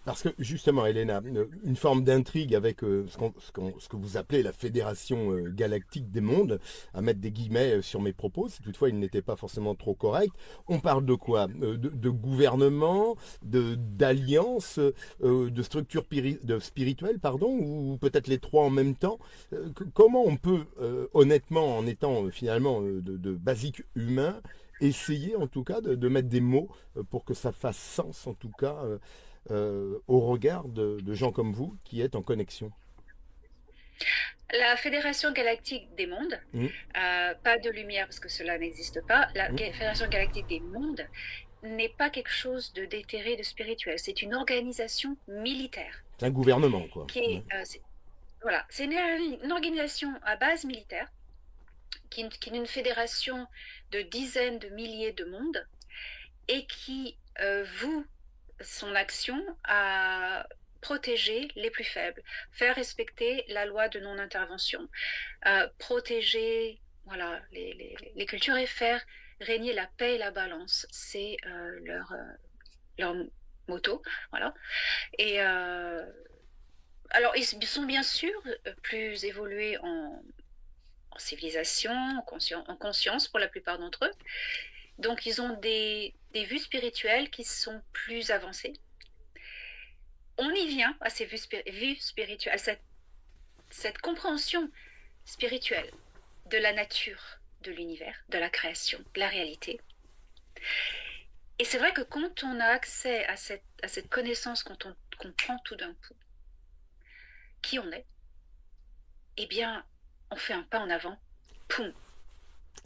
Parce que justement, Elena, une forme d'intrigue avec ce que vous appelez la Fédération galactique des mondes, à mettre des guillemets sur mes propos, si toutefois ils n'étaient pas forcément trop corrects. On parle de quoi? De gouvernement, d'alliance, de structure spirituelle, pardon, ou peut-être les trois en même temps. Comment on peut, honnêtement, en étant finalement de basiques humains, essayer en tout cas de mettre des mots pour que ça fasse sens en tout cas au regard de gens comme vous qui êtes en connexion. La Fédération galactique des mondes, Mm, pas de lumière parce que cela n'existe pas, la mm. Fédération galactique des mondes n'est pas quelque chose de déterré, de spirituel. C'est une organisation militaire C'est un gouvernement, quoi. qui Ouais. est, voilà, c'est une organisation à base militaire qui est une fédération de dizaines de milliers de mondes et qui voue son action à protéger les plus faibles, faire respecter la loi de non-intervention, protéger voilà, les cultures et faire régner la paix et la balance. C'est leur motto. Voilà. Et alors, ils sont bien sûr plus évolués en civilisation, en conscience pour la plupart d'entre eux. Donc, ils ont des vues spirituelles qui sont plus avancées. On y vient à ces vues spirituelles, à cette compréhension spirituelle de la nature, de l'univers, de la création, de la réalité. Et c'est vrai que quand on a accès à cette connaissance, quand on comprend tout d'un coup qui on est, eh bien, on fait un pas en avant, poum,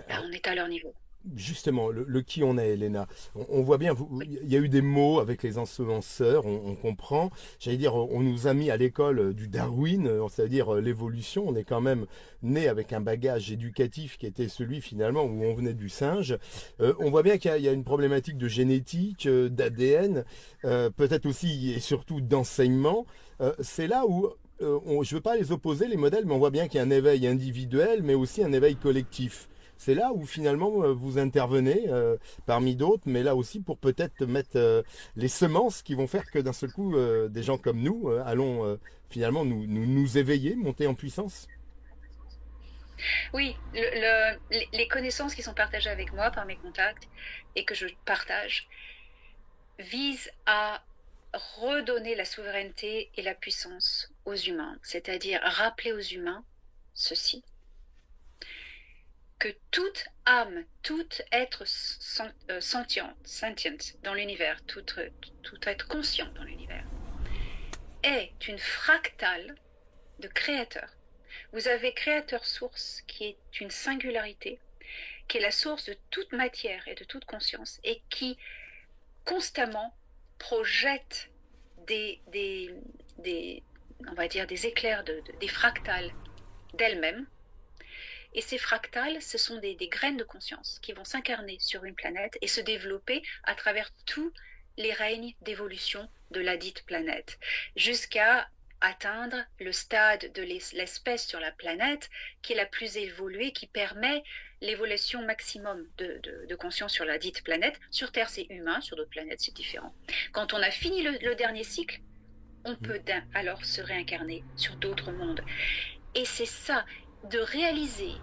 là, Alors, on est à leur niveau. justement, le qui on est, Elena. On voit bien, Oui, il y a eu des mots avec les ensemenceurs, on comprend. J'allais dire, on nous a mis à l'école du Darwin, c'est-à-dire l'évolution. On est quand même né avec un bagage éducatif qui était celui finalement où on venait du singe. On voit bien qu'il y a une problématique de génétique, d'ADN, peut-être aussi et surtout d'enseignement. C'est là où je ne veux pas les opposer, les modèles, mais on voit bien qu'il y a un éveil individuel, mais aussi un éveil collectif. C'est là où finalement vous intervenez parmi d'autres, mais là aussi pour peut-être mettre les semences qui vont faire que d'un seul coup, des gens comme nous allons finalement nous éveiller, monter en puissance. oui, les connaissances qui sont partagées avec moi par mes contacts et que je partage visent à redonner la souveraineté et la puissance aux humains, c'est-à-dire rappeler aux humains ceci, que toute âme, tout être sentient dans l'univers, tout être conscient dans l'univers, est une fractale de créateur. Vous avez créateur source qui est une singularité, qui est la source de toute matière et de toute conscience et qui constamment projette des, des on va dire des éclairs, des fractales d'elle-même. Et ces fractales, ce sont des graines de conscience qui vont s'incarner sur une planète et se développer à travers tous les règnes d'évolution de la dite planète, jusqu'à atteindre le stade de l'espèce sur la planète qui est la plus évoluée, qui permet l'évolution maximum de conscience sur la dite planète. Sur Terre, c'est humain, sur d'autres planètes, c'est différent. Quand on a fini le dernier cycle, on Mm. peut alors se réincarner sur d'autres mondes. Et c'est ça, de réaliser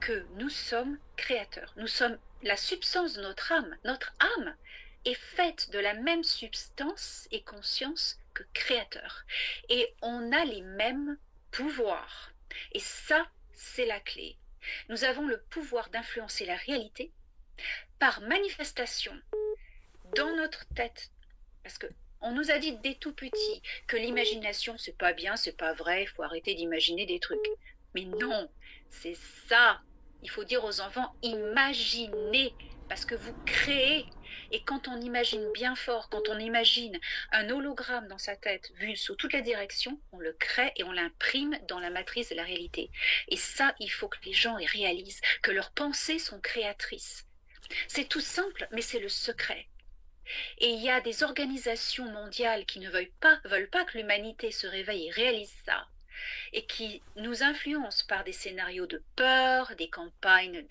que nous sommes créateurs. Nous sommes la substance de notre âme. Notre âme est faite de la même substance et conscience que créateur. Et on a les mêmes pouvoirs. Et ça, c'est la clé. Nous avons le pouvoir d'influencer la réalité par manifestation dans notre tête. Parce que on nous a dit dès tout petit que l'imagination, c'est pas bien, c'est pas vrai, il faut arrêter d'imaginer des trucs. Mais non, c'est ça. Il faut dire aux enfants, imaginez, parce que vous créez. Et quand on imagine bien fort, quand on imagine un hologramme dans sa tête, vu sous toutes les directions, on le crée et on l'imprime dans la matrice de la réalité. Et ça, il faut que les gens réalisent que leurs pensées sont créatrices. C'est tout simple, mais c'est le secret. Et il y a des organisations mondiales qui ne veulent pas que l'humanité se réveille et réalise ça, et qui nous influencent par des scénarios de peur, des campagnes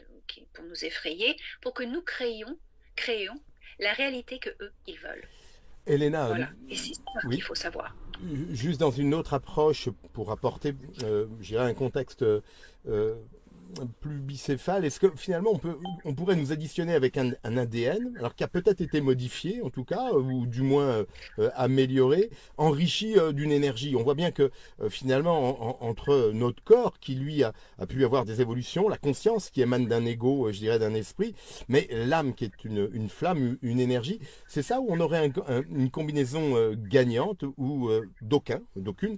pour nous effrayer, pour que nous créions la réalité que eux, ils veulent. Elena, Voilà. Et c'est ça qu'il oui, faut savoir. juste dans une autre approche pour apporter, je dirais, un contexte plus bicéphale, est-ce que finalement on pourrait nous additionner avec un ADN, alors qui a peut-être été modifié en tout cas, ou du moins amélioré, enrichi d'une énergie. On voit bien que finalement entre notre corps qui lui a pu avoir des évolutions, la conscience qui émane d'un ego, je dirais d'un esprit, mais l'âme qui est une flamme, une énergie, c'est ça où on aurait une combinaison gagnante où d'aucune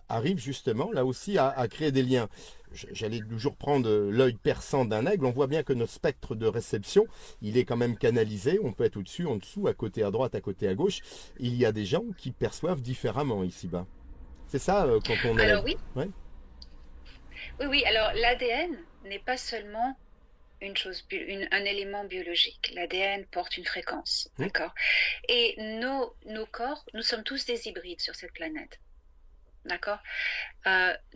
arrive justement là aussi à créer des liens. J'allais toujours prendre l'œil perçant d'un aigle, on voit bien que notre spectre de réception, il est quand même canalisé, on peut être au-dessus, en dessous, à côté à droite, à côté à gauche. Il y a des gens qui perçoivent différemment ici-bas. C'est ça quand on est là. Alors oui, Ouais. oui, oui. Alors l'ADN n'est pas seulement un élément biologique. L'ADN porte une fréquence, Hum, d'accord? Et nos corps, nous sommes tous des hybrides sur cette planète, d'accord?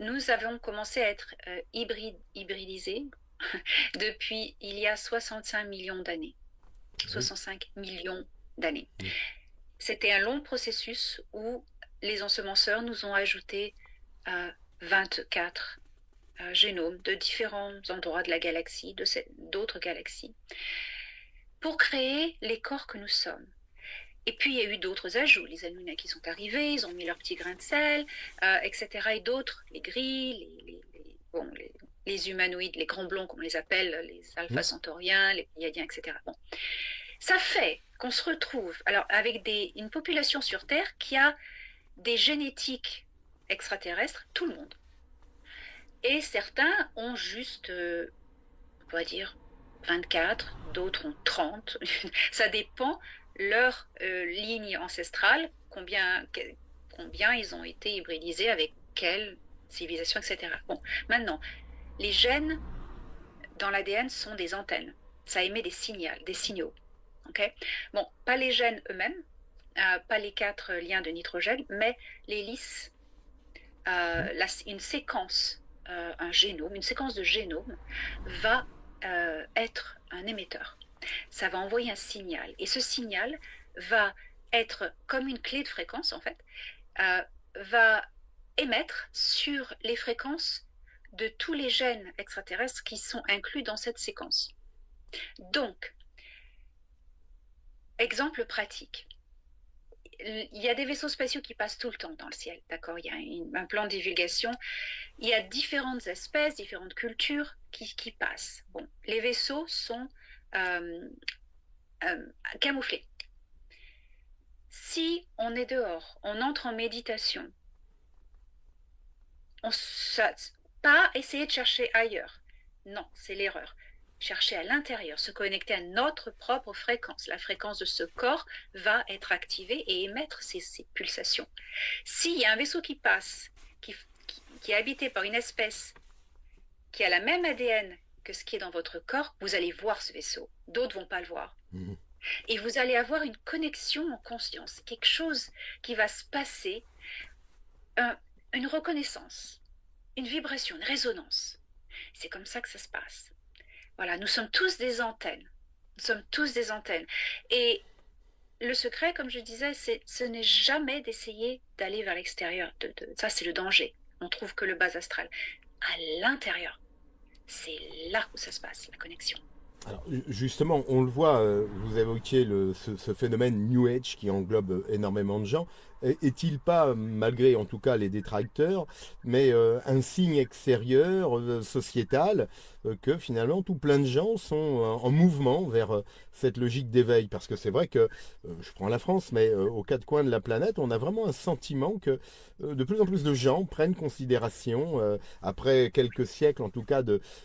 Nous avons commencé à être hybridisés depuis il y a 65 millions d'années. oui. 65 millions d'années. Hum, C'était un long processus où les ensemenceurs nous ont ajouté 24 génomes de différents endroits de la galaxie, d'autres galaxies, pour créer les corps que nous sommes. Et puis il y a eu d'autres ajouts, les Anunnaki sont arrivés, ils ont mis leur petit grain de sel, etc. Et d'autres, les gris, les humanoïdes, les grands blonds, comme on les appelle, les hum, alpha-centauriens, les pléiadiens, etc. Bon. Ça fait qu'on se retrouve alors avec une population sur Terre qui a des génétiques extraterrestres, tout le monde. Et certains ont juste, on va dire, 24, d'autres ont 30. Ça dépend leur ligne ancestrale, combien ils ont été hybridisés avec quelle civilisation, etc. Bon, maintenant, les gènes dans l'ADN sont des antennes. Ça émet des signaux. Okay, bon, pas les gènes eux-mêmes, pas les 4 liens de nitrogène, mais l'hélice, hum, une séquence, un génome, une séquence de génome va être un émetteur. Ça va envoyer un signal. Et ce signal va être comme une clé de fréquence, en fait, va émettre sur les fréquences de tous les gènes extraterrestres qui sont inclus dans cette séquence. Donc, exemple pratique. Il y a des vaisseaux spatiaux qui passent tout le temps dans le ciel, d'accord? Il y a un plan de divulgation. Il y a différentes espèces, différentes cultures qui passent. Bon, les vaisseaux sont camouflés. Si on est dehors, on entre en méditation, pas essayer de chercher ailleurs. Non, c'est l'erreur. Chercher à l'intérieur, se connecter à notre propre fréquence. La fréquence de ce corps va être activée et émettre ces pulsations. S'il y a un vaisseau qui passe, qui est habité par une espèce qui a la même ADN que ce qui est dans votre corps, vous allez voir ce vaisseau. D'autres ne vont pas le voir. hum. Et vous allez avoir une connexion en conscience, quelque chose qui va se passer, une reconnaissance, une vibration, une résonance. C'est comme ça que ça se passe. Voilà, nous sommes tous des antennes. Nous sommes tous des antennes. Et le secret, comme je disais, ce n'est jamais d'essayer d'aller vers l'extérieur. Ça, c'est le danger. On trouve que le bas astral. À l'intérieur, c'est là où ça se passe, la connexion. Alors, justement, on le voit, vous évoquiez ce phénomène New Age qui englobe énormément de gens. Est-il pas, malgré en tout cas les détracteurs, mais un signe extérieur, sociétal, que finalement tout plein de gens sont en mouvement vers cette logique d'éveil? Parce que c'est vrai que, je prends la France, mais aux quatre coins de la planète, on a vraiment un sentiment que de plus en plus de gens prennent considération, après quelques siècles en tout cas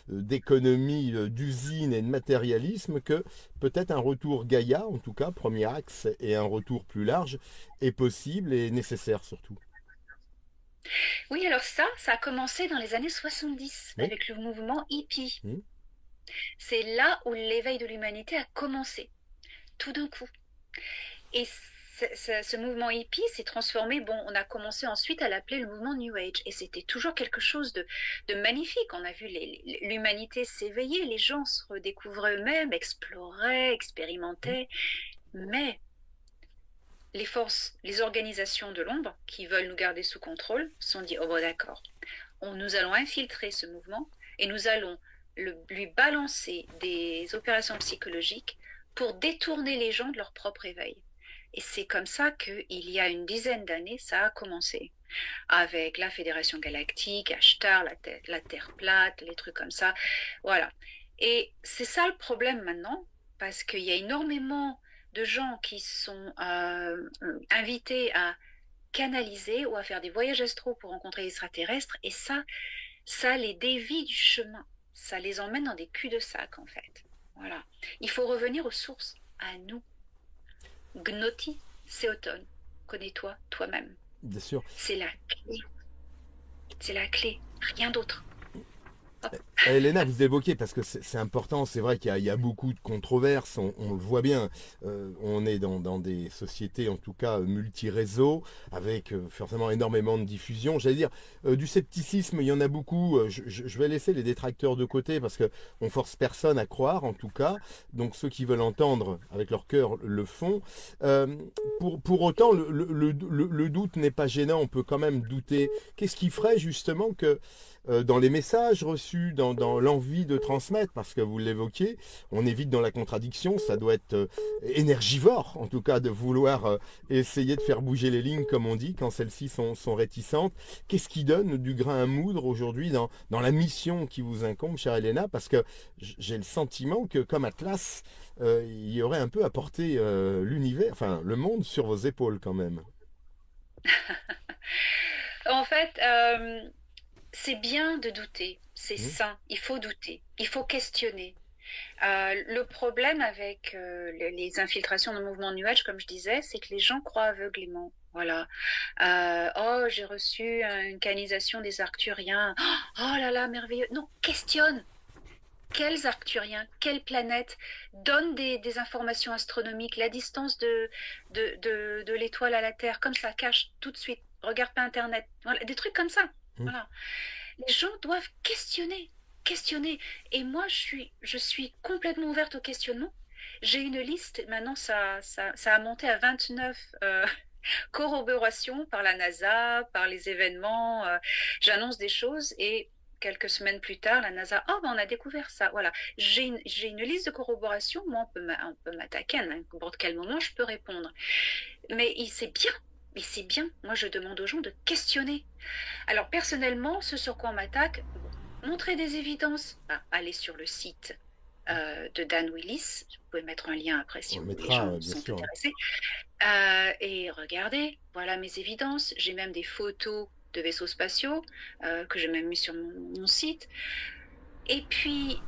d'économie, d'usine et de matérialisme, que peut-être un retour Gaïa, en tout cas, premier axe, et un retour plus large est possible et nécessaire surtout. Oui, alors ça a commencé dans les années 70 Oui. avec le mouvement hippie. Mhm. C'est là où l'éveil de l'humanité a commencé, tout d'un coup. Et ce mouvement hippie s'est transformé, bon, on a commencé ensuite à l'appeler le mouvement New Age. Et c'était toujours quelque chose de magnifique. On a vu l'humanité s'éveiller, les gens se redécouvraient eux-mêmes, exploraient, expérimentaient. Mais les forces, les organisations de l'ombre qui veulent nous garder sous contrôle se sont dit, oh bon d'accord, nous allons infiltrer ce mouvement et nous allons lui balancer des opérations psychologiques pour détourner les gens de leur propre éveil. Et c'est comme ça qu'il y a une dizaine d'années, ça a commencé. Avec la Fédération Galactique, Ashtar, la Terre plate, les trucs comme ça. Voilà. Et c'est ça le problème maintenant, parce qu'il y a énormément de gens qui sont invités à canaliser ou à faire des voyages astraux pour rencontrer les extraterrestres, et ça les dévie du chemin. Ça les emmène dans des culs-de-sac, en fait. Voilà. Il faut revenir aux sources, à nous. Gnoti, Séoton, connais-toi toi-même. Bien sûr. C'est la clé. C'est la clé, rien d'autre. Elena, vous évoquez, parce que c'est important, c'est vrai qu'il y a beaucoup de controverses, on le voit bien, on est dans des sociétés en tout cas multi-réseaux, avec forcément énormément de diffusion. J'allais dire, du scepticisme, il y en a beaucoup, je vais laisser les détracteurs de côté, parce qu'on force personne à croire en tout cas, donc ceux qui veulent entendre avec leur cœur le font. Pour autant, le doute n'est pas gênant, on peut quand même douter. Qu'est-ce qui ferait justement que dans les messages reçus, dans l'envie de transmettre, parce que vous l'évoquiez, on est vite dans la contradiction, ça doit être énergivore, en tout cas, de vouloir essayer de faire bouger les lignes, comme on dit, quand celles-ci sont réticentes. Qu'est-ce qui donne du grain à moudre aujourd'hui dans la mission qui vous incombe, chère Elena? Parce que j'ai le sentiment que, comme Atlas, il y aurait un peu à porter l'univers, enfin le monde sur vos épaules quand même. En fait, c'est bien de douter, c'est Mmh. sain, il faut douter, il faut questionner. Le problème avec les infiltrations de mouvements New Age, comme je disais, c'est que les gens croient aveuglément. Voilà. Oh, j'ai reçu une canalisation des Arcturiens. Oh là là, merveilleux. Non, questionne. Quels Arcturiens, quelle planète donne des informations astronomiques, la distance de l'étoile à la Terre, comme ça, cache tout de suite. Regarde pas Internet. Voilà, des trucs comme ça. Mmh. Voilà. Les gens doivent questionner, questionner. Et moi, je suis complètement ouverte au questionnement. J'ai une liste, maintenant ça a monté à 29 corroborations par la NASA, par les événements. J'annonce des choses et quelques semaines plus tard, la NASA, oh, ben on a découvert ça. Voilà, j'ai une liste de corroborations. Moi, on peut m'attaquer à n'importe quel moment, je peux répondre. Mais c'est bien. Mais c'est bien. Moi, je demande aux gens de questionner. Alors, personnellement, ce sur quoi on m'attaque, montrer des évidences. Allez sur le site de Dan Willis. Vous pouvez mettre un lien après si On le les mettra, gens bien sont sûr. intéressés. Et regardez, voilà mes évidences. J'ai même des photos de vaisseaux spatiaux que j'ai même mis sur mon site. Et puis,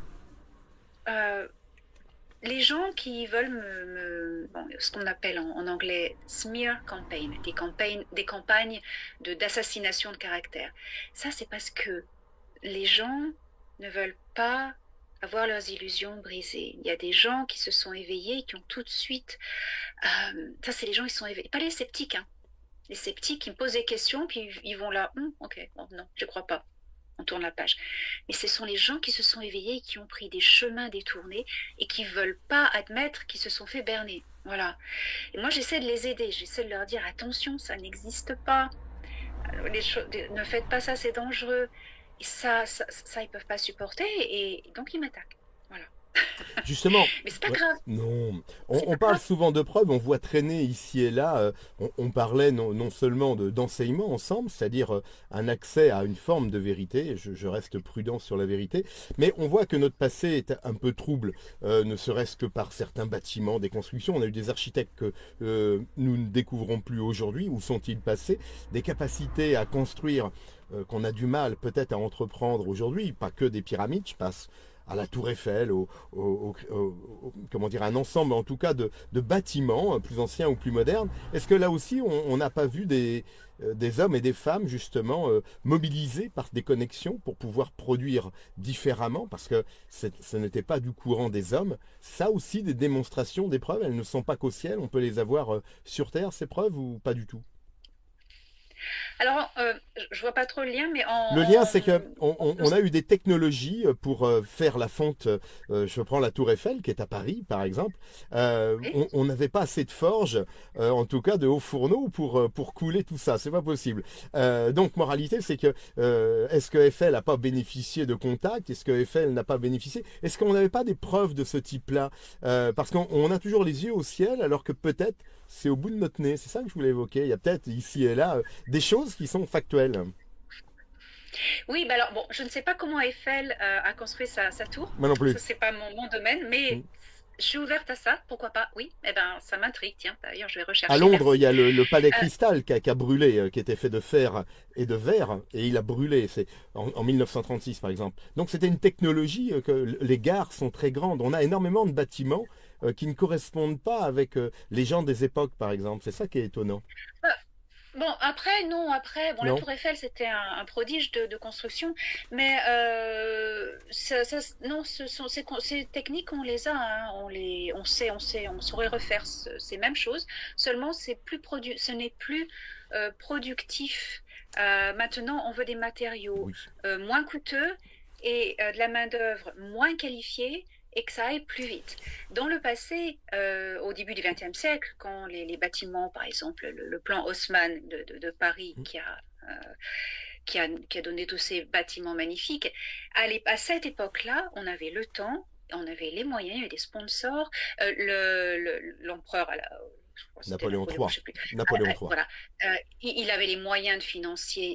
les gens qui veulent bon, ce qu'on appelle en anglais smear campaign, des campagnes d'assassination de caractère. Ça, c'est parce que les gens ne veulent pas avoir leurs illusions brisées. Il y a des gens qui se sont éveillés et qui ont tout de suite... ça, c'est les gens qui sont éveillés. Pas les sceptiques, hein. Les sceptiques, ils me posent des questions, puis ils vont là, ok, bon, non, je crois pas. On tourne la page. Mais ce sont les gens qui se sont éveillés et qui ont pris des chemins détournés et qui ne veulent pas admettre qu'ils se sont fait berner. Voilà. Et moi, j'essaie de les aider. J'essaie de leur dire, attention, ça n'existe pas. Ne faites pas ça, c'est dangereux. Et ça, ils ne peuvent pas supporter et donc ils m'attaquent. Voilà. Justement, Mais c'est pas grave. non, C'est on pas parle grave. souvent de preuves, on voit traîner ici et là, on parlait non seulement d'enseignement ensemble, c'est-à-dire un accès à une forme de vérité, je reste prudent sur la vérité, mais on voit que notre passé est un peu trouble, ne serait-ce que par certains bâtiments, des constructions. On a eu des architectes que nous ne découvrons plus aujourd'hui, où sont-ils passés, des capacités à construire qu'on a du mal peut-être à entreprendre aujourd'hui, pas que des pyramides, je passe à la Tour Eiffel, comment dire, un ensemble en tout cas de bâtiments plus anciens ou plus modernes. Est-ce que là aussi on n'a pas vu des hommes et des femmes justement mobilisés par des connexions pour pouvoir produire différemment, parce que ce n'était pas du courant des hommes. Ça aussi, des démonstrations, des preuves, elles ne sont pas qu'au ciel, on peut les avoir sur Terre, ces preuves, ou pas du tout? Alors, je vois pas trop le lien, mais Le lien, c'est que on a eu des technologies pour faire la fonte. Je prends la Tour Eiffel, qui est à Paris, par exemple. oui. On n'avait pas assez de forges, en tout cas de hauts fourneaux, pour couler tout ça. C'est pas possible. Donc, moralité, c'est que est-ce que Eiffel n'a pas bénéficié de contact? Est-ce que Eiffel n'a pas bénéficié? Est-ce qu'on n'avait pas des preuves de ce type-là? Parce qu'on a toujours les yeux au ciel, alors que peut-être c'est au bout de notre nez. C'est ça que je voulais évoquer. Il y a peut-être ici et là des choses qui sont factuelles. Oui, bah alors bon, je ne sais pas comment Eiffel a construit sa tour. Moi non Ça, plus. c'est pas mon domaine, mais je suis ouverte à ça. Pourquoi pas? Oui. Eh ben, ça m'intrigue. Tiens, d'ailleurs, je vais À rechercher. Londres, il Merci. y a le palais Euh, cristal qui a brûlé, qui était fait de fer et de verre, et il a brûlé, c'est en 1936 par exemple. Donc c'était une technologie que les gares sont très grandes. On a énormément de bâtiments qui ne correspondent pas avec les gens des époques, par exemple. C'est ça qui est étonnant. euh, Bon, après, non, après, bon, la Non? Tour Eiffel, c'était un prodige de construction, mais non, ces techniques, on les a, hein, on saurait refaire ces mêmes choses, seulement ce n'est plus productif. Maintenant, on veut des matériaux Oui. moins coûteux et de la main-d'œuvre moins qualifiée et que ça aille plus vite. Dans le passé, au début du XXe siècle, quand les bâtiments, par exemple le plan Haussmann de Paris qui a donné tous ces bâtiments magnifiques, à cette époque-là, on avait le temps, on avait les moyens, il y avait des sponsors. L'empereur, je crois que c'était Napoléon Napoléon, III. je ne sais plus. Napoléon III. Voilà, il avait les moyens de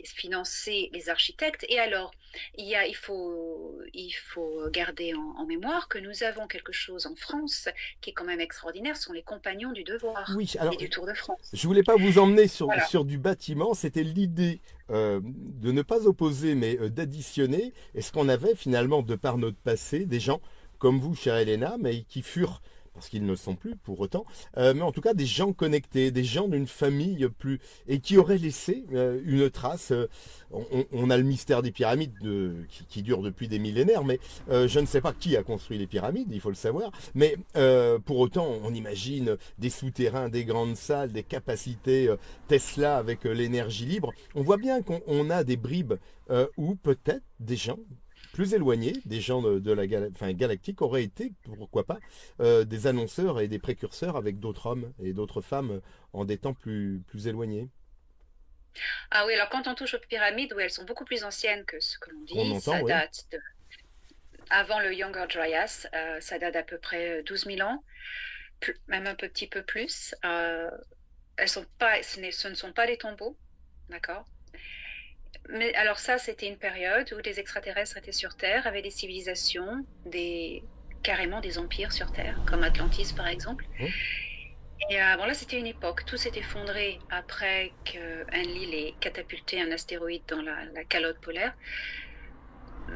financer les architectes. Et alors, il faut garder en mémoire que nous avons quelque chose en France qui est quand même extraordinaire, ce sont les compagnons du devoir Oui, et alors du Tour de France. je voulais pas vous emmener Voilà. sur du bâtiment, c'était l'idée de ne pas opposer, mais d'additionner. Est-ce qu'on avait finalement, de par notre passé, des gens comme vous, chère Elena, mais qui furent, parce qu'ils ne le sont plus pour autant, mais en tout cas des gens connectés, des gens d'une famille plus, et qui auraient laissé une trace. On a le mystère des pyramides qui dure depuis des millénaires, mais je ne sais pas qui a construit les pyramides, il faut le savoir. Mais pour autant, on imagine des souterrains, des grandes salles, des capacités Tesla avec l'énergie libre. On voit bien qu'on a des bribes où peut-être des gens plus éloignés, des gens de la galactique, auraient été, pourquoi pas, des annonceurs et des précurseurs avec d'autres hommes et d'autres femmes en des temps plus éloignés. Ah oui, alors quand on touche aux pyramides, oui, elles sont beaucoup plus anciennes que ce que l'on Qu'on dit. entend, Ça oui. date avant le Younger Dryas, ça date d'à peu près 12 000 ans, même un petit peu plus. Elles sont pas, ce ne sont pas des tombeaux, d'accord? Mais alors ça, c'était une période où des extraterrestres étaient sur Terre, avaient des civilisations, carrément des empires sur Terre, comme Atlantis par exemple. Hein. Et bon là, c'était une époque. Tout s'est effondré après qu'Enlil ait catapulté un astéroïde dans la calotte polaire.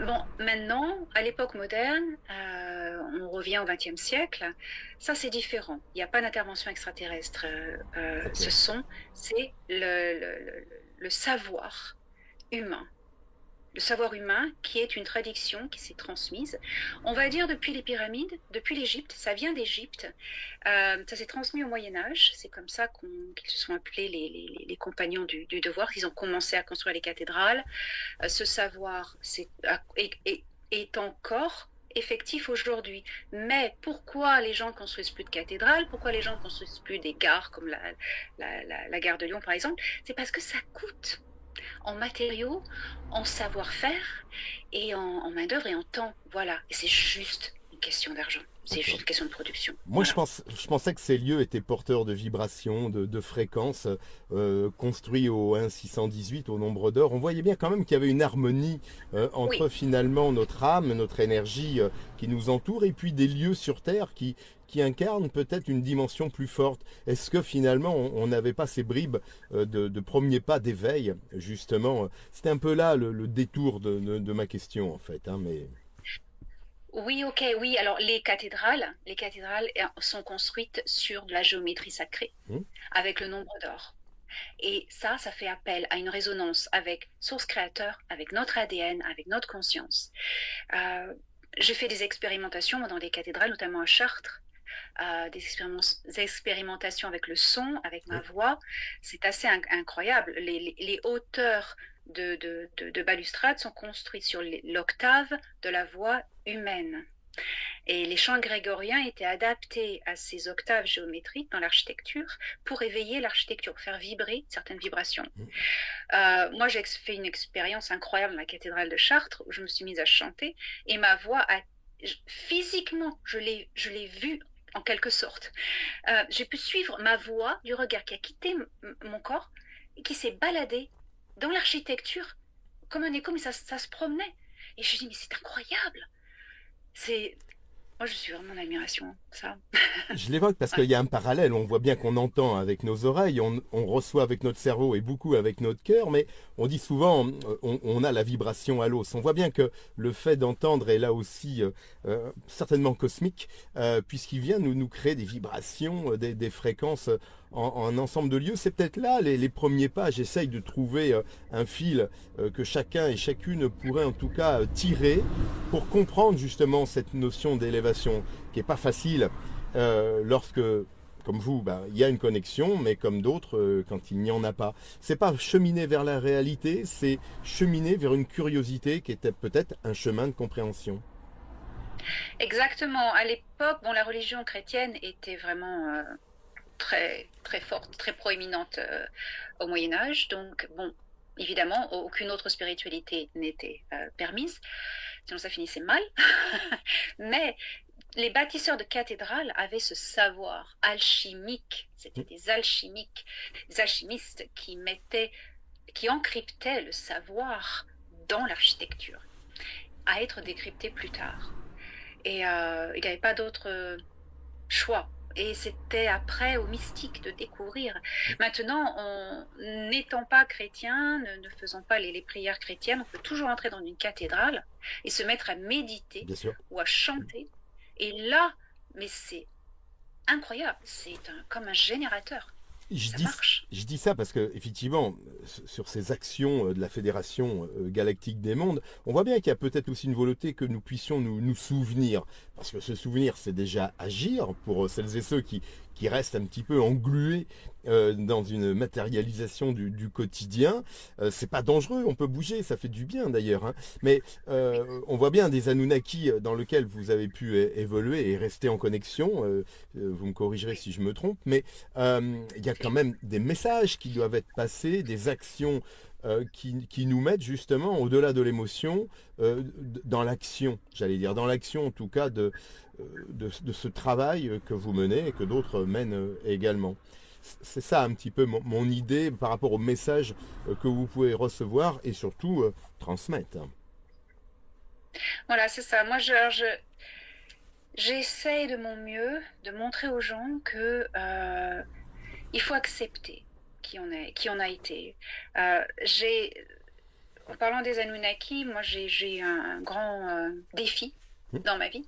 Bon, maintenant, à l'époque moderne, on revient au XXe siècle, ça c'est différent. Il n'y a pas d'intervention extraterrestre. Ok. C'est le savoir humain. Le savoir humain qui est une tradition qui s'est transmise. On va dire depuis les pyramides, depuis l'Égypte, ça vient d'Égypte. Ça s'est transmis au Moyen Âge. C'est comme ça qu'ils se sont appelés les compagnons du devoir. Ils ont commencé à construire les cathédrales. Ce savoir est encore effectif aujourd'hui. Mais pourquoi les gens construisent plus de cathédrales? Pourquoi les gens construisent plus des gares comme la gare de Lyon par exemple? C'est parce que ça coûte en matériaux, en savoir-faire et en main-d'œuvre et en temps. Voilà. Et c'est juste une question d'argent. C'est juste D'accord. une question de production. Moi, Voilà. je pensais que ces lieux étaient porteurs de vibrations, de fréquences, construits au 1 618, au nombre d'heures. On voyait bien quand même qu'il y avait une harmonie entre Oui. finalement notre âme, notre énergie qui nous entoure, et puis des lieux sur Terre qui incarnent peut-être une dimension plus forte. Est-ce que finalement on n'avait pas ces bribes de premiers pas d'éveil, justement? C'était un peu là le détour de ma question, en fait. Hein, mais... Oui, ok, oui. Alors les cathédrales sont construites sur de la géométrie sacrée, Hmm. avec le nombre d'or. Et ça fait appel à une résonance avec Source Créateur, avec notre ADN, avec notre conscience. Euh, j'ai fait des expérimentations dans des cathédrales, notamment à Chartres. des expérimentations avec le son, avec ma voix. C'est assez incroyable. Les hauteurs de balustrade sont construites sur l'octave de la voix humaine. Et les chants grégoriens étaient adaptés à ces octaves géométriques dans l'architecture pour éveiller l'architecture, faire vibrer certaines vibrations. Moi, j'ai fait une expérience incroyable dans la cathédrale de Chartres où je me suis mise à chanter et ma voix, physiquement, je l'ai vue en quelque sorte. J'ai pu suivre ma voix du regard qui a quitté mon corps et qui s'est baladé dans l'architecture comme un écho, mais ça se promenait. Et je me dis, mais c'est incroyable. Moi, je suis vraiment en admiration, ça. Je l'évoque parce qu'il y a un parallèle. On voit bien qu'on entend avec nos oreilles, on reçoit avec notre cerveau et beaucoup avec notre cœur, mais on dit souvent on a la vibration à l'os. On voit bien que le fait d'entendre est là aussi certainement cosmique, puisqu'il vient nous créer des vibrations, des fréquences en un ensemble de lieux. C'est peut-être là les premiers pas. J'essaye de trouver un fil que chacun et chacune pourrait en tout cas tirer pour comprendre justement cette notion d'élévation qui n'est pas facile lorsque, comme vous, il y a une connexion, mais comme d'autres, quand il n'y en a pas. C'est pas cheminer vers la réalité, c'est cheminer vers une curiosité qui était peut-être un chemin de compréhension. Exactement. À l'époque, la religion chrétienne était vraiment très, très forte, très proéminente au Moyen-Âge. Donc, évidemment, aucune autre spiritualité n'était permise, sinon ça finissait mal. Mais les bâtisseurs de cathédrales avaient ce savoir alchimique. C'était des alchimistes qui encryptaient le savoir dans l'architecture, à être décrypté plus tard. Et il n'y avait pas d'autre choix. Et c'était après aux mystiques de découvrir. Maintenant, n'étant pas chrétien, ne faisant pas les prières chrétiennes, on peut toujours entrer dans une cathédrale et se mettre à méditer ou à chanter. Et là, mais c'est incroyable, c'est comme un générateur. Je dis ça parce que effectivement, sur ces actions de la Fédération Galactique des Mondes, on voit bien qu'il y a peut-être aussi une volonté que nous puissions nous souvenir. Parce que se souvenir, c'est déjà agir pour celles et ceux qui restent un petit peu englués dans une matérialisation du quotidien. C'est pas dangereux, on peut bouger, ça fait du bien d'ailleurs. Hein. Mais on voit bien des Anunnaki dans lesquels vous avez pu évoluer et rester en connexion. Vous me corrigerez si je me trompe, mais il y a quand même des messages qui doivent être passés, des actions qui nous mettent justement au-delà de l'émotion dans l'action, j'allais dire, dans l'action en tout cas de ce travail que vous menez et que d'autres mènent également. C'est ça un petit peu mon idée par rapport au message que vous pouvez recevoir et surtout transmettre. Voilà, c'est ça. Moi, j'essaye de mon mieux de montrer aux gens que il faut accepter qui on a été. En parlant des Anunnaki, moi j'ai un grand défi dans ma vie,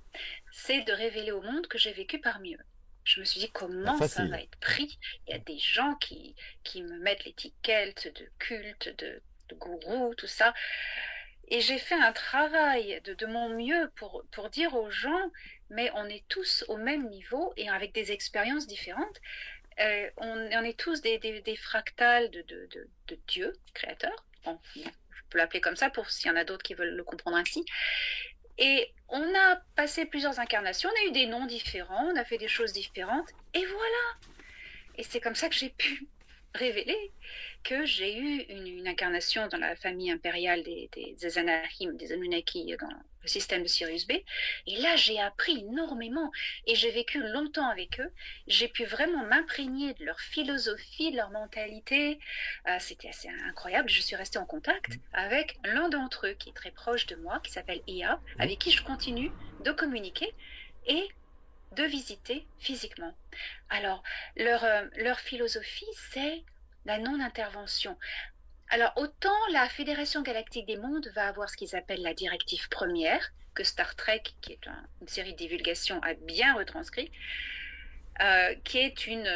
c'est de révéler au monde que j'ai vécu parmi eux. Je me suis dit comment ça va être pris. Il y a des gens qui me mettent l'étiquette de culte, de gourou, tout ça. Et j'ai fait un travail de mon mieux pour dire aux gens, mais on est tous au même niveau et avec des expériences différentes. On est tous des fractales de Dieu, créateur. Bon, je peux l'appeler comme ça pour s'il y en a d'autres qui veulent le comprendre ainsi. Et on a passé plusieurs incarnations, on a eu des noms différents, on a fait des choses différentes, et voilà. Et c'est comme ça que j'ai pu révéler que j'ai eu une incarnation dans la famille impériale des Anahim, des Anunnaki, dans le système de Sirius B. Et là, j'ai appris énormément et j'ai vécu longtemps avec eux. J'ai pu vraiment m'imprégner de leur philosophie, de leur mentalité. C'était assez incroyable. Je suis restée en contact avec l'un d'entre eux qui est très proche de moi, qui s'appelle Ia, avec qui je continue de communiquer et de visiter physiquement. Alors, leur philosophie, c'est la non-intervention. Alors, autant la Fédération Galactique des Mondes va avoir ce qu'ils appellent la directive première, que Star Trek, qui est une série de divulgation, a bien retranscrit, qui est une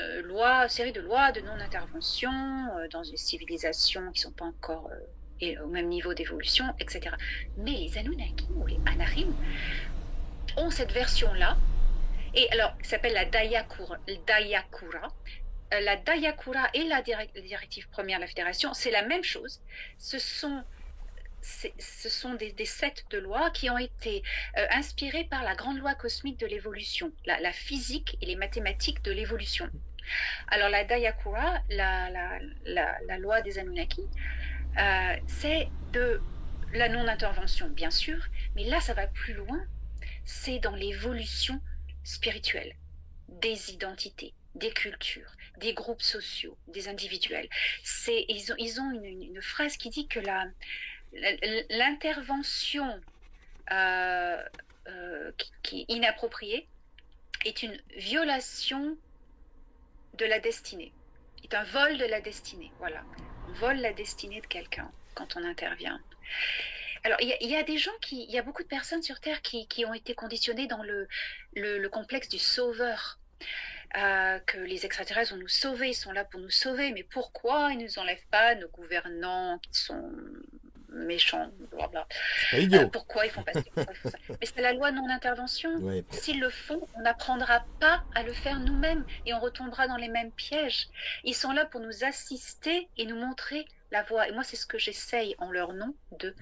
série de lois de non-intervention dans une civilisation qui ne sont pas encore au même niveau d'évolution, etc. Mais les Anunnaki ou les Anahim ont cette version-là, Et alors, ça s'appelle la Dayakura. La Dayakura et la directive première de la Fédération, c'est la même chose. Ce sont des sets de lois qui ont été inspirés par la grande loi cosmique de l'évolution, la physique et les mathématiques de l'évolution. Alors la Dayakura, la loi des Anunnaki, c'est de la non-intervention, bien sûr, mais là, ça va plus loin. C'est dans l'évolution spirituelle des identités, des cultures, des groupes sociaux, des individuels. Ils ont une phrase qui dit que l'intervention qui est inappropriée est une violation de la destinée, est un vol de la destinée. Voilà, on vole la destinée de quelqu'un quand on intervient. Alors, il y a des gens il y a beaucoup de personnes sur Terre qui ont été conditionnées dans le complexe du sauveur. Que les extraterrestres vont nous sauver, ils sont là pour nous sauver, mais pourquoi ils ne nous enlèvent pas, nos gouvernants qui sont méchants, blablabla. Pourquoi ils font passer, pourquoi ils font ça. Mais c'est la loi de non-intervention. Ouais. S'ils le font, on n'apprendra pas à le faire nous-mêmes et on retombera dans les mêmes pièges. Ils sont là pour nous assister et nous montrer la voie. Et moi, c'est ce que j'essaye en leur nom de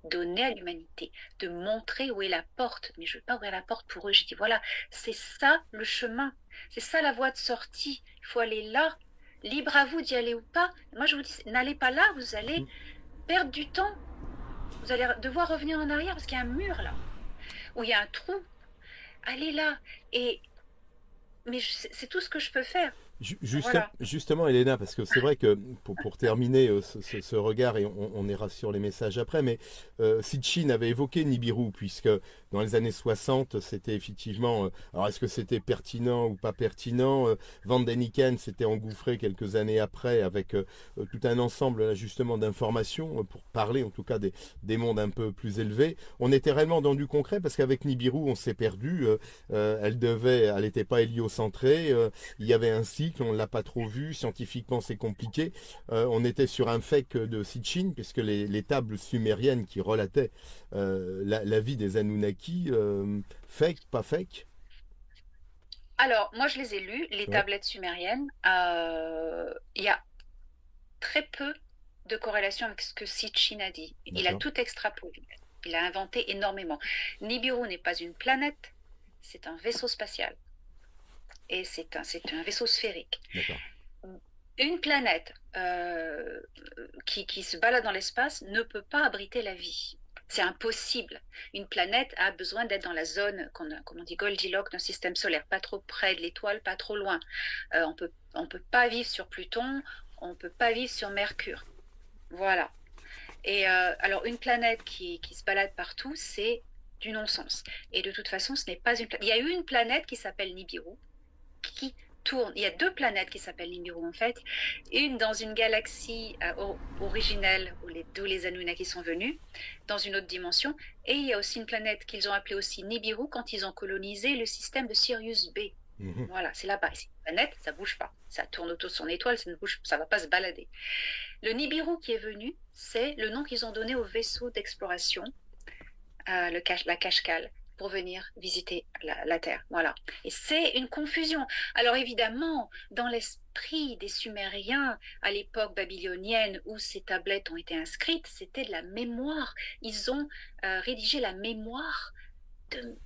donner à l'humanité, de montrer où est la porte. Mais je ne veux pas ouvrir la porte pour eux. Je dis, voilà, c'est ça le chemin. C'est ça la voie de sortie. Il faut aller là. Libre à vous d'y aller ou pas. Moi, je vous dis, n'allez pas là, vous allez perdre du temps. Vous allez devoir revenir en arrière parce qu'il y a un mur là, où il y a un trou. Allez là. Mais c'est tout ce que je peux faire. Voilà. Justement, Elena, parce que c'est vrai que pour terminer ce regard, et on ira sur les messages après, mais Sitchin avait évoqué Nibiru, puisque dans les années 60, c'était effectivement, alors est-ce que c'était pertinent ou pas pertinent, Van Deniken s'était engouffré quelques années après avec tout un ensemble là, justement d'informations pour parler en tout cas des mondes un peu plus élevés. On était réellement dans du concret parce qu'avec Nibiru, on s'est perdu, elle n'était pas héliocentrée, il y avait un cycle, on ne l'a pas trop vu, scientifiquement c'est compliqué, on était sur un fake de Sitchin, puisque les tables sumériennes qui relataient la vie des Anunnaki, fake, pas fake? Alors, moi je les ai lues, les tablettes sumériennes, il y a très peu de corrélation avec ce que Sitchin a dit. Il a tout extrapolé, il a inventé énormément. Nibiru n'est pas une planète, c'est un vaisseau spatial. Et c'est un vaisseau sphérique. Une planète qui se balade dans l'espace ne peut pas abriter la vie. C'est impossible. Une planète a besoin d'être dans la zone, comme on dit Goldilocks, d'un système solaire, pas trop près de l'étoile, pas trop loin. On peut pas vivre sur Pluton, on peut pas vivre sur Mercure. Voilà. Et alors une planète qui se balade partout, c'est du non-sens. Et de toute façon, ce n'est pas une planète. Il y a eu une planète qui s'appelle Nibiru, qui tourne. Il y a deux planètes qui s'appellent Nibiru en fait. Une dans une galaxie originelle d'où les Anunnaki sont venus, dans une autre dimension. Et il y a aussi une planète qu'ils ont appelée aussi Nibiru quand ils ont colonisé le système de Sirius B. Voilà, c'est là-bas. C'est une planète, ça ne bouge pas. Ça tourne autour de son étoile, ça ne va pas se balader. Le Nibiru qui est venu, c'est le nom qu'ils ont donné au vaisseau d'exploration, la Kashkal, pour venir visiter la Terre. Voilà. Et c'est une confusion. Alors évidemment, dans l'esprit des Sumériens, à l'époque babylonienne où ces tablettes ont été inscrites, c'était de la mémoire. Ils ont rédigé la mémoire de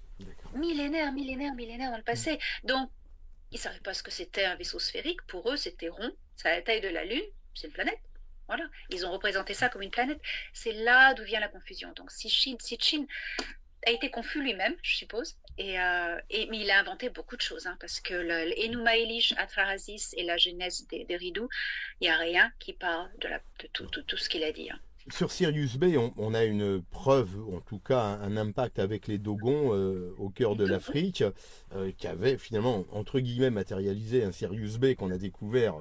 millénaires dans le passé. Donc, ils ne savaient pas ce que c'était un vaisseau sphérique. Pour eux, c'était rond, c'est à la taille de la Lune, c'est une planète. Voilà. Ils ont représenté ça comme une planète. C'est là d'où vient la confusion. Donc, Sitchin a été confus lui-même, je suppose, mais il a inventé beaucoup de choses, parce que l'Enuma Elish, Atrahasis et la genèse des Ridou, il n'y a rien qui parle de tout ce qu'il a dit. Sur Sirius B, on a une preuve, en tout cas un impact avec les Dogons au cœur de l'Afrique, qui avait finalement, entre guillemets, matérialisé un Sirius B qu'on a découvert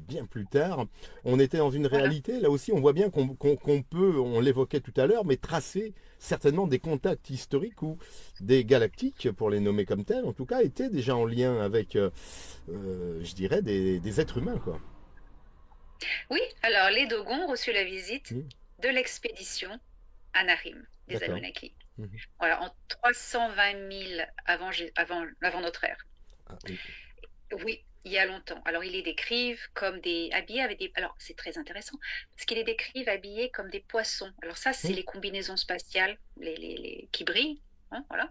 bien plus tard. On était dans une réalité, là aussi on voit bien qu'on peut, on l'évoquait tout à l'heure, mais tracer certainement des contacts historiques où des galactiques, pour les nommer comme tels, en tout cas, étaient déjà en lien avec, je dirais, des êtres humains, quoi. Oui, alors les Dogons ont reçu la visite de l'expédition Anarim, des D'accord. Anunnaki. Mhm. Voilà, en 320 000 avant notre ère. Ah, oui. Oui, il y a longtemps. Alors, ils les décrivent comme habillés avec des. Alors, c'est très intéressant, parce qu'ils les décrivent habillés comme des poissons. Alors, ça, c'est Mhm. les combinaisons spatiales qui brillent. Hein, voilà.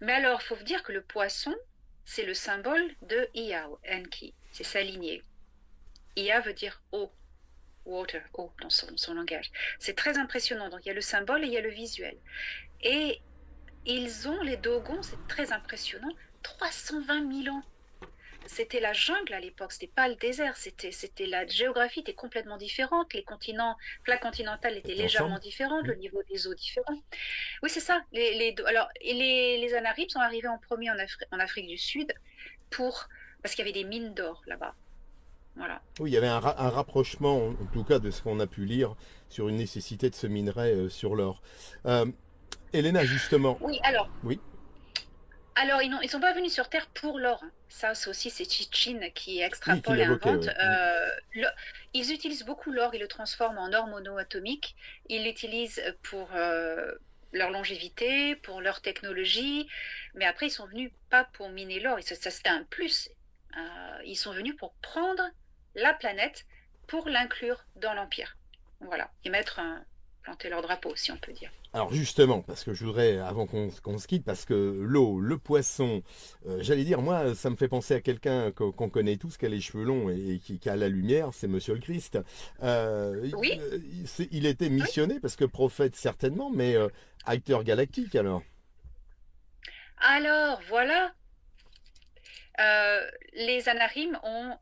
Mais alors, il faut dire que le poisson, c'est le symbole de Ia, Enki. C'est sa lignée. Ia veut dire eau, water, eau, dans son langage. C'est très impressionnant. Donc, il y a le symbole et il y a le visuel. Et ils ont, les Dogons, c'est très impressionnant, 320 000 ans. C'était la jungle à l'époque, c'était pas le désert, la géographie était complètement différente, les continents, plaques continentales étaient C'était légèrement ensemble. différentes, Mhm. le niveau des eaux différent. Oui, c'est ça. Alors, les Anaribes sont arrivés en premier en Afrique du Sud parce qu'il y avait des mines d'or là-bas. Voilà. Oui, il y avait un rapprochement, en tout cas de ce qu'on a pu lire, sur une nécessité de ce minerai sur l'or. Euh, Elena, justement, Oui, alors, oui, Alors, ils sont pas venus sur Terre pour l'or, hein. Ça, c'est aussi c'est Chichin qui oui, qu'il extrapole et évoquait, invente. oui. Ils utilisent beaucoup l'or, ils le transforment en or monoatomique. Ils l'utilisent pour leur longévité, pour leur technologie. Mais après, ils sont venus pas pour miner l'or. Et ça c'était un plus. Ils sont venus pour prendre la planète pour l'inclure dans l'Empire. Voilà. Et planter leur drapeau, si on peut dire. Alors justement, parce que je voudrais, avant qu'on se quitte, parce que l'eau, le poisson, j'allais dire, moi, ça me fait penser à quelqu'un qu'on connaît tous, qui a les cheveux longs et qui a la lumière, c'est Monsieur le Christ. Oui, Il était oui. missionné, parce que prophète certainement, mais acteur galactique alors. Alors, voilà. Les Anarim ont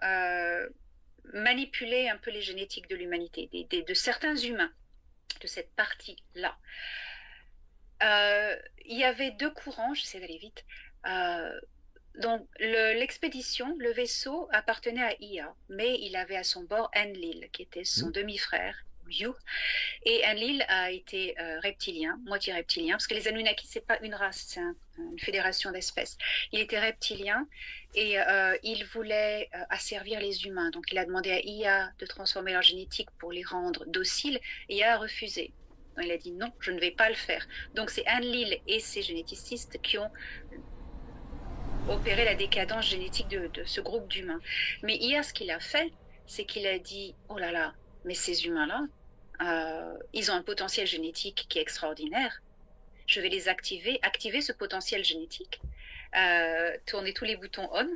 manipulé un peu les génétiques de l'humanité, de certains humains, de cette partie-là. Il y avait deux courants, j'essaie d'aller vite. Euh, donc, l'expédition, le vaisseau appartenait à Ia, mais il avait à son bord Enlil, qui était Hmm. son demi-frère, Yu. Et Enlil a été reptilien, moitié reptilien, parce que les Anunnaki, c'est pas une race, c'est une fédération d'espèces. Il était reptilien et il voulait asservir les humains. Donc, il a demandé à Ia de transformer leur génétique pour les rendre dociles, et Ia a refusé. Donc, il a dit non, je ne vais pas le faire. Donc, c'est Enlil et ses généticistes qui ont opéré la décadence génétique de ce groupe d'humains. Mais Ia, ce qu'il a fait, c'est qu'il a dit oh là là, mais ces humains-là, ils ont un potentiel génétique qui est extraordinaire. Je vais les activer ce potentiel génétique, tourner tous les boutons on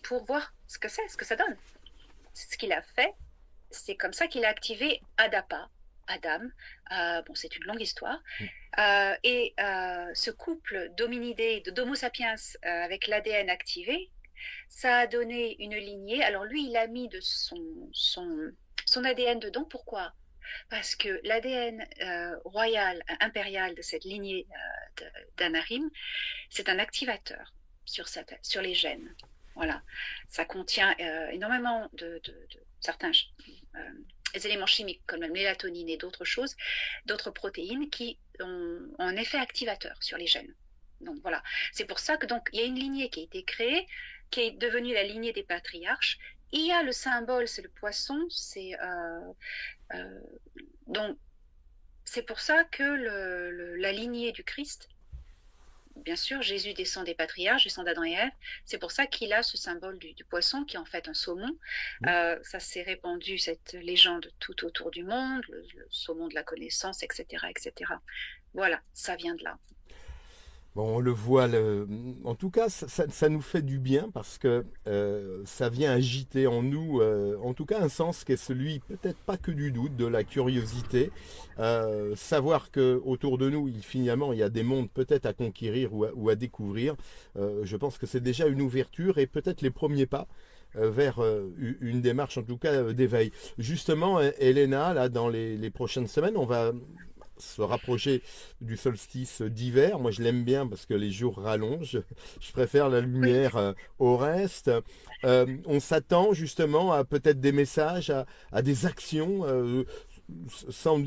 pour voir ce que c'est, ce que ça donne. C'est ce qu'il a fait. C'est comme ça qu'il a activé Adapa, Adam. Bon, c'est une longue histoire. Ce couple d'hominidés, d'Homo sapiens avec l'ADN activé, ça a donné une lignée. Alors lui, il a mis de son ADN dedans. Pourquoi? Parce que l'ADN royal, impérial de cette lignée d'Anarim, c'est un activateur sur les gènes. Voilà. Ça contient énormément de certains éléments chimiques comme la mélatonine et d'autres choses, d'autres protéines qui ont un effet activateur sur les gènes. Donc voilà. C'est pour ça que donc il y a une lignée qui a été créée, qui est devenue la lignée des patriarches. Il y a le symbole, c'est le poisson, donc c'est pour ça que la lignée du Christ, bien sûr, Jésus descend des patriarches, descend d'Adam et Ève. C'est pour ça qu'il a ce symbole du poisson qui est en fait un saumon. Hmm. Ça s'est répandu, cette légende, tout autour du monde, le saumon de la connaissance, etc., etc. Voilà, ça vient de là. Bon, on le voit, en tout cas, ça nous fait du bien parce que ça vient agiter en nous, en tout cas, un sens qui est celui, peut-être pas que du doute, de la curiosité. Savoir que autour de nous, finalement, il y a des mondes peut-être à conquérir ou à découvrir. Je pense que c'est déjà une ouverture et peut-être les premiers pas vers une démarche, en tout cas, d'éveil. Justement, Elena, là, dans les prochaines semaines, on va se rapprocher du solstice d'hiver. Moi, je l'aime bien parce que les jours rallongent. Je préfère la Oui. lumière au reste. On s'attend justement à peut-être des messages, à des actions, sans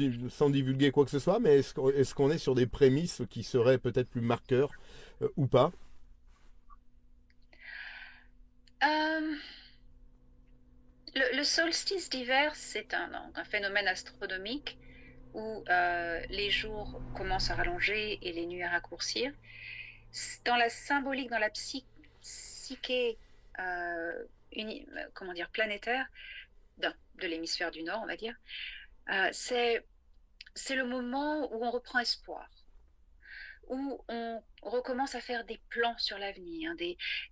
divulguer quoi que ce soit, mais est-ce qu'on est sur des prémices qui seraient peut-être plus marqueurs ou pas? Euh, le solstice d'hiver, c'est un phénomène astronomique où les jours commencent à rallonger et les nuits à raccourcir. Dans la symbolique, dans la psyché comment dire, planétaire de l'hémisphère du Nord, on va dire, c'est le moment où on reprend espoir, où on recommence à faire des plans sur l'avenir,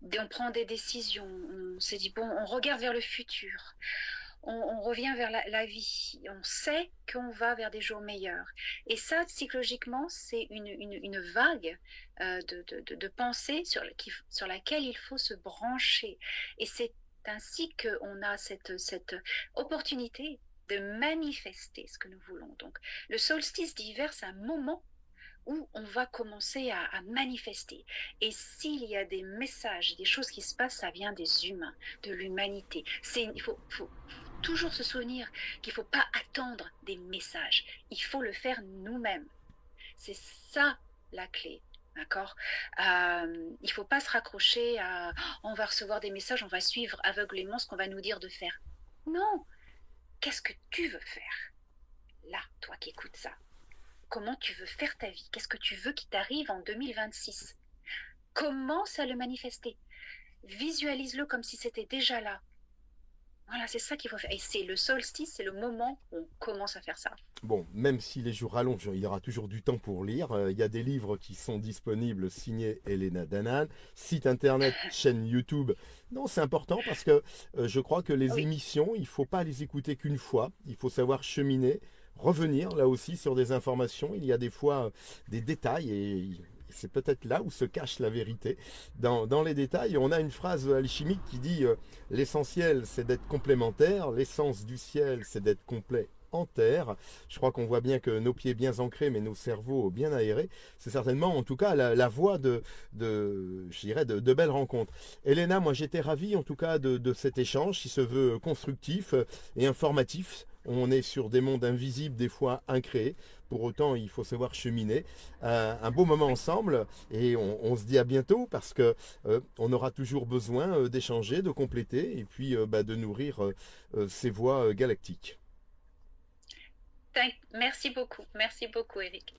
on prend des décisions, on s'est dit, bon, on regarde vers le futur, on revient vers la vie, on sait qu'on va vers des jours meilleurs. Et ça, psychologiquement, c'est une vague de pensée sur laquelle il faut se brancher. Et c'est ainsi qu'on a cette opportunité de manifester ce que nous voulons. Donc, le solstice d'hiver, c'est un moment où on va commencer à manifester. Et s'il y a des messages, des choses qui se passent, ça vient des humains, de l'humanité. Il faut toujours se souvenir qu'il ne faut pas attendre des messages. Il faut le faire nous-mêmes. C'est ça la clé. D'accord. Il ne faut pas se raccrocher à on va recevoir des messages, on va suivre aveuglément ce qu'on va nous dire de faire. Non. Qu'est-ce que tu veux faire là, toi qui écoutes ça? Comment tu veux faire ta vie? Qu'est-ce que tu veux qui t'arrive en 2026? Commence à le manifester. Visualise-le comme si c'était déjà là. Voilà, c'est ça qu'il faut faire. Et c'est le solstice, c'est le moment où on commence à faire ça. Bon, même si les jours rallongent, il y aura toujours du temps pour lire. Il y a des livres qui sont disponibles signés Elena Danaan, site internet, chaîne YouTube. Non, c'est important parce que je crois que les Oui. émissions, il ne faut pas les écouter qu'une fois. Il faut savoir cheminer, revenir là aussi sur des informations. Il y a des fois des détails et c'est peut-être là où se cache la vérité. Dans les détails, on a une phrase alchimique qui dit l'essentiel, c'est d'être complémentaire. L'essence du ciel, c'est d'être complet en terre. Je crois qu'on voit bien que nos pieds bien ancrés, mais nos cerveaux bien aérés, c'est certainement en tout cas la voie je dirais de belles rencontres. Elena, moi j'étais ravi en tout cas de cet échange qui se veut constructif et informatif. On est sur des mondes invisibles, des fois incréés. Pour autant, il faut savoir cheminer. Un beau moment ensemble et on se dit à bientôt parce que on aura toujours besoin d'échanger, de compléter et puis de nourrir ces voies galactiques. Merci beaucoup, Eric.